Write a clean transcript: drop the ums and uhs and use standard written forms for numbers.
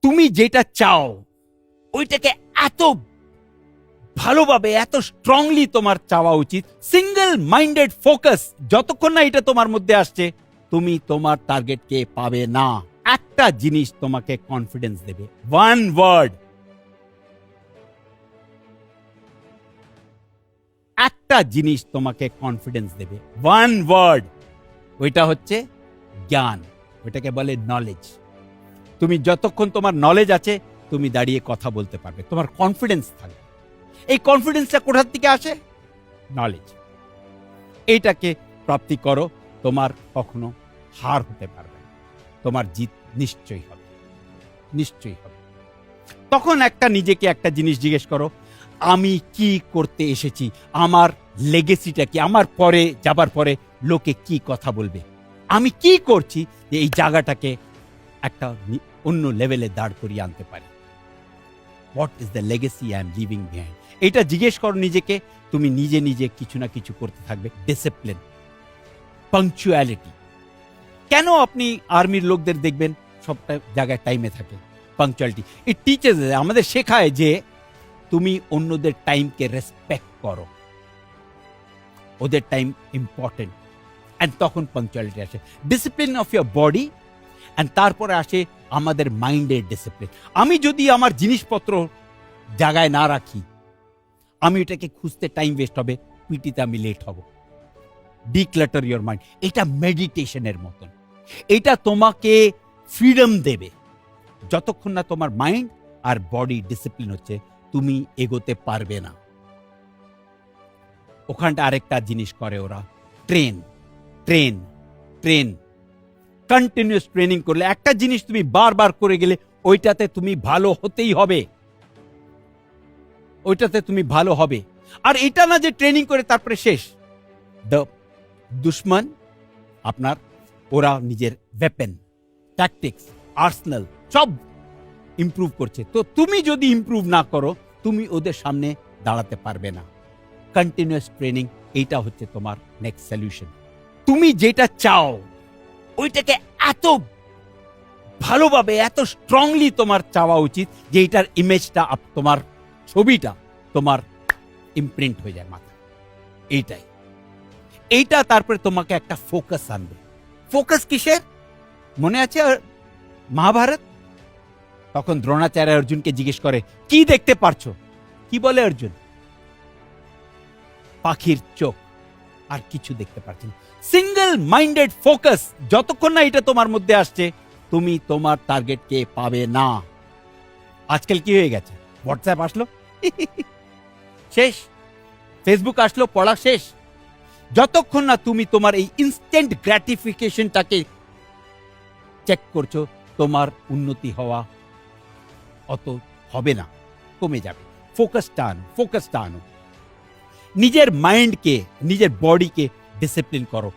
তুমি যেটা চাও ওইটাকে এত ভালোভাবে এত স্ট্রংলি তোমার চাওয়া উচিত। সিঙ্গেল মাইন্ডেড ফোকাস যতক্ষণ না এটা তোমার মধ্যে আসছে, তুমি তোমার টার্গেটকে পাবে না। একটা জিনিস তোমাকে কনফিডেন্স দেবে, ওয়ান ওয়ার্ড, একটা জিনিস তোমাকে কনফিডেন্স দেবে, ওয়ান ওয়ার্ড, ওইটা হচ্ছে জ্ঞান। ওইটাকে বলে নলেজ। তুমি যতক্ষণ তোমার নলেজ আছে, তুমি দাঁড়িয়ে কথা বলতে পারবে, তোমার কনফিডেন্স থাকবে। এই কনফিডেন্সটা কোথা থেকে আসে? নলেজ। এইটাকে প্রাপ্তি করো, তোমার কখনো হার হতে পারবে না, তোমার জিত নিশ্চয়ই হবে, নিশ্চয়ই হবে। তখন নিজেকে একটা জিনিস জিজ্ঞেস করো, আমি কি করতে এসেছি, আমার লেগেসিটা কি, আমার পরে যাবার পরে লোকে কি কথা বলবে, আমি কি করছি যে এই জায়গাটাকে একটা অন্য লেভেলে দাঁড় করিয়ে আনতে পারি। What is the legacy I am living behind? এটা জিজ্ঞেস করো নিজেকে। তুমি নিজে নিজে কিছু না কিছু করতে থাকবে। Discipline, punctuality. কেন আপনি আর্মির লোকদের দেখবেন সবটা জায়গায় টাইমে থাকে? পাংচুয়ালিটি ইট টিচেস, আমাদের শেখায় যে তুমি অন্যদের টাইমকে রেসপেক্ট করো, ওদের টাইম ইম্পর্টেন্ট। অ্যান্ড তখন পাংচুয়ালিটি আসে। Discipline of your body, and তারপরে আসে আমাদের মাইন্ডের ডিসিপ্লিন। আমি যদি আমার জিনিসপত্র জায়গায় না রাখি, আমি এটাকে খুঁজতে টাইম ওয়েস্ট হবে, পিটিতে আমি লেট হব। ডিক্লাটার ইয়োর মাইন্ড, এটা মেডিটেশনের মতন। এটা তোমাকে ফ্রিডম দেবে। যতক্ষণ না তোমার মাইন্ড আর বডি ডিসিপ্লিন হচ্ছে, তুমি এগোতে পারবে না। ওখানটা আরেকটা জিনিস করে ওরা, train train train. Continuous training করলে একটা জিনিস তুমি বারবার করে গেলে ওইটাতে তুমি ভালো হতেই হবে, ওইটাতে তুমি ভালো হবে। আর এটা না যে ট্রেনিং করে তারপরে শেষ। দুশ্মন আপনার, ওরা নিজের ওয়েপন, ট্যাকটিক্স, আর্সেনাল সব ইমপ্রুভ করছে। তো তুমি যদি ইমপ্রুভ না করো, তুমি ওদের সামনে দাঁড়াতে পারবে না। কন্টিনিউয়াস ট্রেনিং, এইটা হচ্ছে তোমার নেক্সট সলিউশন। তুমি যেটা চাও ওইটাকে এত ভালোভাবে এত স্ট্রংলি তোমার চাওয়া উচিত যে এটার ইমেজটা, তোমার ছবিটা তোমার ইমপ্রিন্ট হয়ে যায় মাথায়। এইটা তারপরে তোমাকে একটা ফোকাস আনবে। ফোকাস কিসের? মনে আছে মহাভারত? তখন দ্রোণাচার্য অর্জুনকে জিজ্ঞেস করে, কি দেখতে পারছো? কি বলে অর্জুন? পাখির চোখ, আর কিছু দেখতে পাচ্ছেন। সিঙ্গেল মাইন্ডেড ফোকাস যতক্ষণ না এটা তোমার মধ্যে আসছে, তুমি তোমার টার্গেটকে পাবে না। আজকাল কি হয়ে গেছে? হোয়াটসঅ্যাপ আসলো, শেষ। ফেসবুক আসলো, পড়া শেষ। যতক্ষণ না তুমি তোমার এই ইনস্ট্যান্ট গ্র্যাটিফিকেশনটাকে চেক করছো, তোমার উন্নতি হওয়া অত হবে না, কমে যাবে। ফোকাসটা আনো। নিজের মাইন্ডকে, নিজের বডিকে ডিসিপ্লিন করো।